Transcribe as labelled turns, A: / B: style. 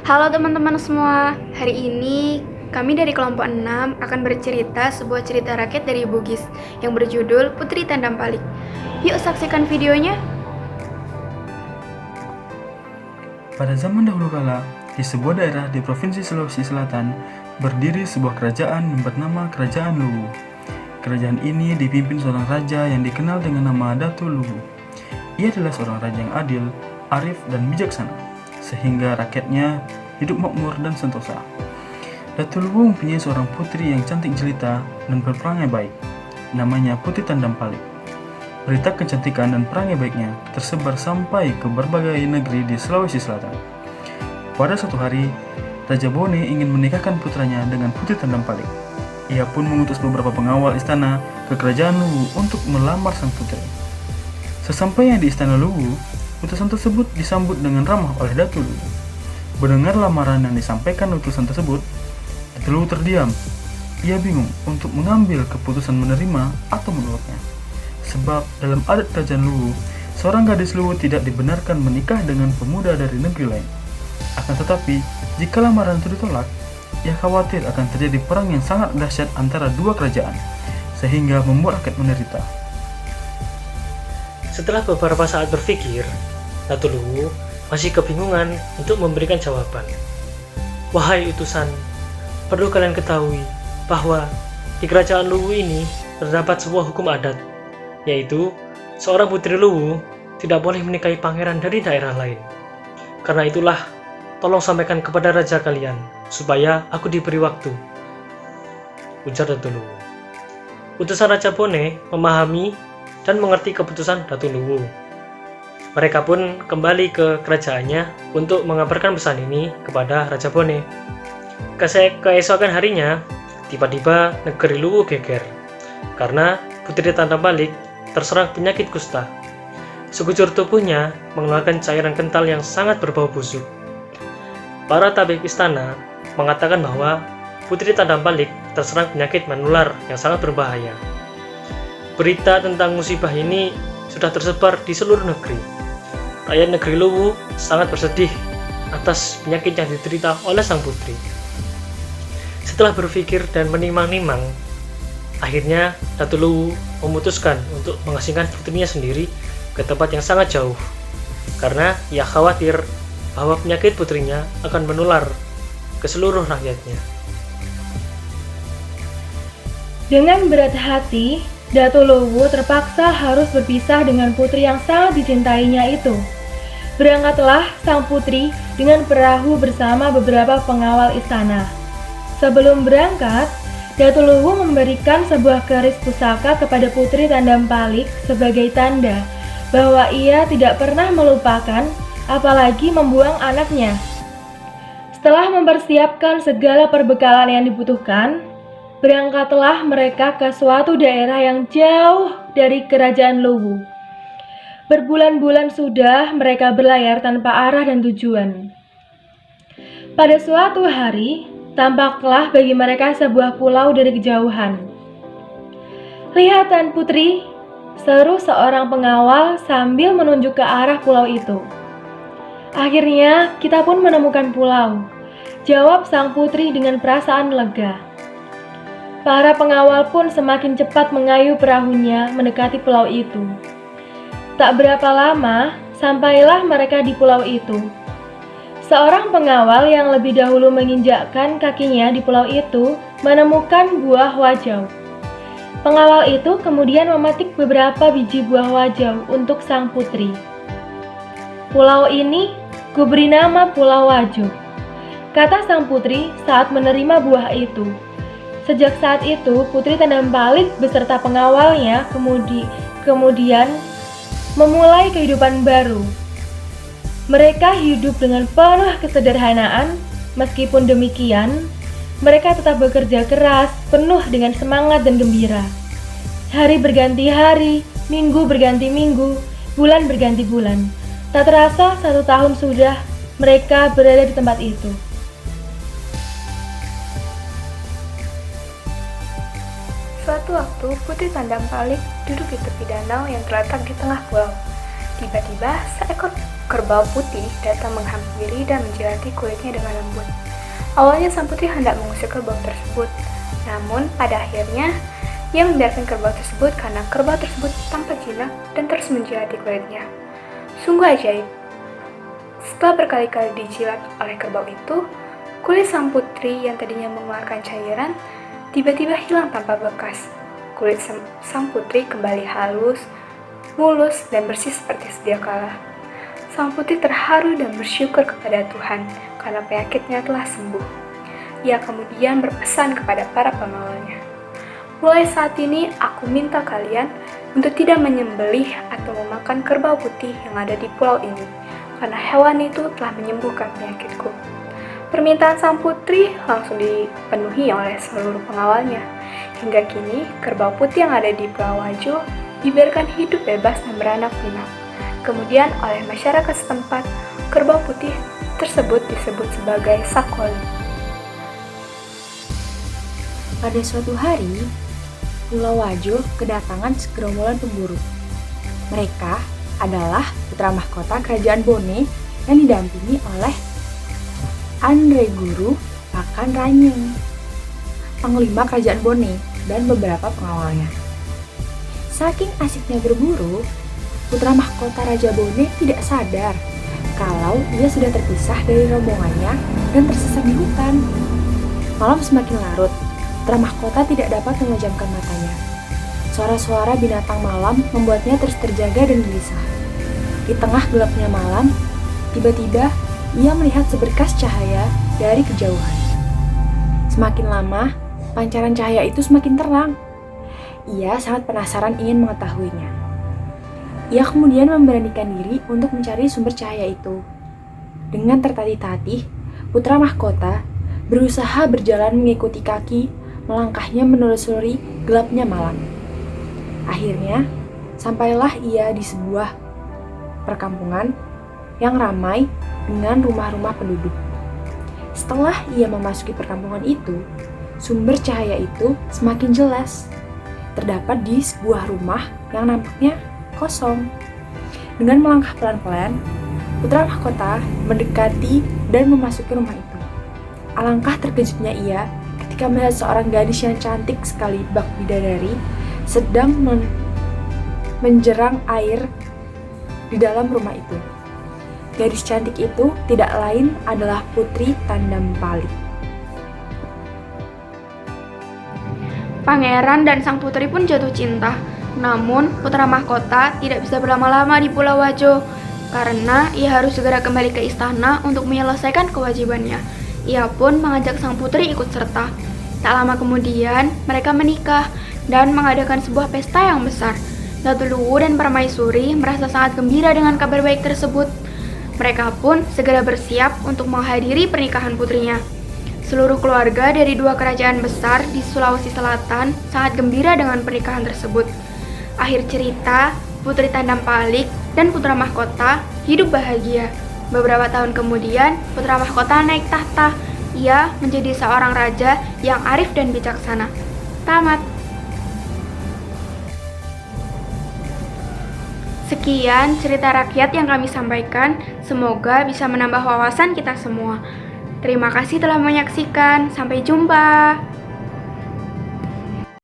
A: Halo teman-teman semua, hari ini kami dari kelompok 6 akan bercerita sebuah cerita rakyat dari Bugis yang berjudul Putri Tandang Palik. Yuk saksikan videonya.
B: Pada zaman dahulu kala, di sebuah daerah di Provinsi Sulawesi Selatan, berdiri sebuah kerajaan yang bernama Kerajaan Luwu. Kerajaan ini dipimpin seorang raja yang dikenal dengan nama Datu Luwu. Ia adalah seorang raja yang adil, arif, dan bijaksana, sehingga rakyatnya hidup makmur dan sentosa. Datu Luwu mempunyai seorang putri yang cantik jelita dan berperangai baik. Namanya Putri Tandang Palik. Berita kecantikan dan perangai baiknya tersebar sampai ke berbagai negeri di Sulawesi Selatan. Pada suatu hari, Raja Bone ingin menikahkan putranya dengan Putri Tandang Palik. Ia pun mengutus beberapa pengawal istana ke kerajaan Luwu untuk melamar sang putri. Sesampainya di istana Luwu, utusan tersebut disambut dengan ramah oleh Datu Luwu. Mendengar lamaran yang disampaikan utusan tersebut, Datu Luwu terdiam. Ia bingung untuk mengambil keputusan menerima atau menolaknya. Sebab dalam adat kerajaan Luwu, seorang gadis Luwu tidak dibenarkan menikah dengan pemuda dari negeri lain. Akan tetapi, jika lamaran itu ditolak, ia khawatir akan terjadi perang yang sangat dahsyat antara dua kerajaan, sehingga membuat rakyat menderita.
C: Setelah beberapa saat berpikir, Datu Luwu masih kebingungan untuk memberikan jawaban. Wahai utusan, perlu kalian ketahui bahwa di kerajaan Luwu ini terdapat sebuah hukum adat, yaitu seorang putri Luwu tidak boleh menikahi pangeran dari daerah lain. Karena itulah, tolong sampaikan kepada raja kalian, supaya aku diberi waktu, ujar Datu Luwu. Utusan Raja Bone memahami dan mengerti keputusan Datu Luwu. Mereka pun kembali ke kerajaannya untuk mengabarkan pesan ini kepada Raja Bone. Keesokan harinya, tiba-tiba negeri Luwu geger, karena Putri Tandang Palik terserang penyakit kusta. Sekujur tubuhnya mengeluarkan cairan kental yang sangat berbau busuk. Para tabib istana mengatakan bahwa Putri Tandang Palik terserang penyakit menular yang sangat berbahaya. Berita tentang musibah ini sudah tersebar di seluruh negeri. Rakyat negeri Luwu sangat bersedih atas penyakit yang diderita oleh sang putri. Setelah berpikir dan menimang-nimang, akhirnya Datu Luwu memutuskan untuk mengasingkan putrinya sendiri ke tempat yang sangat jauh, karena ia khawatir bahwa penyakit putrinya akan menular ke seluruh rakyatnya.
D: Dengan berat hati, Datu Luwu terpaksa harus berpisah dengan putri yang sangat dicintainya itu. Berangkatlah sang putri dengan perahu bersama beberapa pengawal istana. Sebelum berangkat, Datu Luwu memberikan sebuah keris pusaka kepada Putri Tandang Palik sebagai tanda bahwa ia tidak pernah melupakan, apalagi membuang anaknya. Setelah mempersiapkan segala perbekalan yang dibutuhkan, berangkatlah mereka ke suatu daerah yang jauh dari kerajaan Luwu. Berbulan-bulan sudah mereka berlayar tanpa arah dan tujuan. Pada suatu hari, tampaklah bagi mereka sebuah pulau dari kejauhan. "Lihat, Tan Putri," seru seorang pengawal sambil menunjuk ke arah pulau itu. "Akhirnya kita pun menemukan pulau," jawab sang putri dengan perasaan lega. Para pengawal pun semakin cepat mengayuh perahunya mendekati pulau itu. Tak berapa lama, sampailah mereka di pulau itu. Seorang pengawal yang lebih dahulu menginjakkan kakinya di pulau itu menemukan buah wajau. Pengawal itu kemudian memetik beberapa biji buah wajau untuk sang putri. "Pulau ini kuberi nama Pulau Wajo," kata sang putri saat menerima buah itu. Sejak saat itu, Putri Tandang Palik beserta pengawalnya kemudian memulai kehidupan baru. Mereka hidup dengan penuh kesederhanaan. Meskipun demikian, mereka tetap bekerja keras, penuh dengan semangat dan gembira. Hari berganti hari, minggu berganti minggu, bulan berganti bulan. Tak terasa 1 tahun sudah mereka berada di tempat itu.
A: Suatu waktu, Putri Tandang Palik duduk di tepi danau yang terletak di tengah pulau. Tiba-tiba seekor kerbau putih datang menghampiri dan menjilati kulitnya dengan lembut. Awalnya sang putri hendak mengusir kerbau tersebut, namun pada akhirnya ia membiarkan kerbau tersebut karena kerbau tersebut tampak jinak dan terus menjilati kulitnya. Sungguh ajaib. Setelah berkali-kali dijilat oleh kerbau itu, kulit sang putri yang tadinya mengeluarkan cairan tiba-tiba hilang tanpa bekas. Kulit sang putri kembali halus, mulus, dan bersih seperti sedia kala. Sang putri terharu dan bersyukur kepada Tuhan karena penyakitnya telah sembuh. Ia kemudian berpesan kepada para pengawalnya, "Mulai saat ini aku minta kalian untuk tidak menyembelih atau memakan kerbau putih yang ada di pulau ini, karena hewan itu telah menyembuhkan penyakitku." Permintaan sang putri langsung dipenuhi oleh seluruh pengawalnya. Hingga kini, kerbau putih yang ada di Pulau Wajo dibiarkan hidup bebas dan beranak pinak. Kemudian oleh masyarakat setempat, kerbau putih tersebut disebut sebagai Sakoli.
E: Pada suatu hari, Pulau Wajo kedatangan segerombolan pemburu. Mereka adalah putra mahkota Kerajaan Bone yang didampingi oleh Andre Guru Pakan Ranyeng, panglima Kerajaan Bone, dan beberapa pengawalnya. Saking asiknya berburu, putra mahkota Raja Bone tidak sadar kalau ia sudah terpisah dari rombongannya dan tersesat di hutan. Malam semakin larut, putra mahkota tidak dapat memejamkan matanya. Suara-suara binatang malam membuatnya terus terjaga dan gelisah. Di tengah gelapnya malam, tiba-tiba ia melihat seberkas cahaya dari kejauhan. Semakin lama, pancaran cahaya itu semakin terang. Ia sangat penasaran ingin mengetahuinya. Ia kemudian memberanikan diri untuk mencari sumber cahaya itu. Dengan tertatih-tatih, putra mahkota berusaha berjalan mengikuti kaki melangkahnya menelusuri gelapnya malam. Akhirnya, sampailah ia di sebuah perkampungan yang ramai dengan rumah-rumah penduduk. Setelah ia memasuki perkampungan itu, sumber cahaya itu semakin jelas. Terdapat di sebuah rumah yang nampaknya kosong. Dengan melangkah pelan-pelan, putra mahkota mendekati dan memasuki rumah itu. Alangkah terkejutnya ia ketika melihat seorang gadis yang cantik sekali bak bidadari sedang menjerang air di dalam rumah itu. Gadis cantik itu tidak lain adalah Putri Tandampalik.
A: Pangeran dan sang putri pun jatuh cinta. Namun, putra mahkota tidak bisa berlama-lama di Pulau Wajo karena ia harus segera kembali ke istana untuk menyelesaikan kewajibannya. Ia pun mengajak sang putri ikut serta. Tak lama kemudian, mereka menikah dan mengadakan sebuah pesta yang besar. Datu Luwu dan Permaisuri merasa sangat gembira dengan kabar baik tersebut. Mereka pun segera bersiap untuk menghadiri pernikahan putrinya. Seluruh keluarga dari dua kerajaan besar di Sulawesi Selatan sangat gembira dengan pernikahan tersebut. Akhir cerita, Putri Tandampalik dan putra mahkota hidup bahagia. Beberapa tahun kemudian, putra mahkota naik tahta. Ia menjadi seorang raja yang arif dan bijaksana. Tamat. Sekian cerita rakyat yang kami sampaikan. Semoga bisa menambah wawasan kita semua. Terima kasih telah menyaksikan. Sampai jumpa.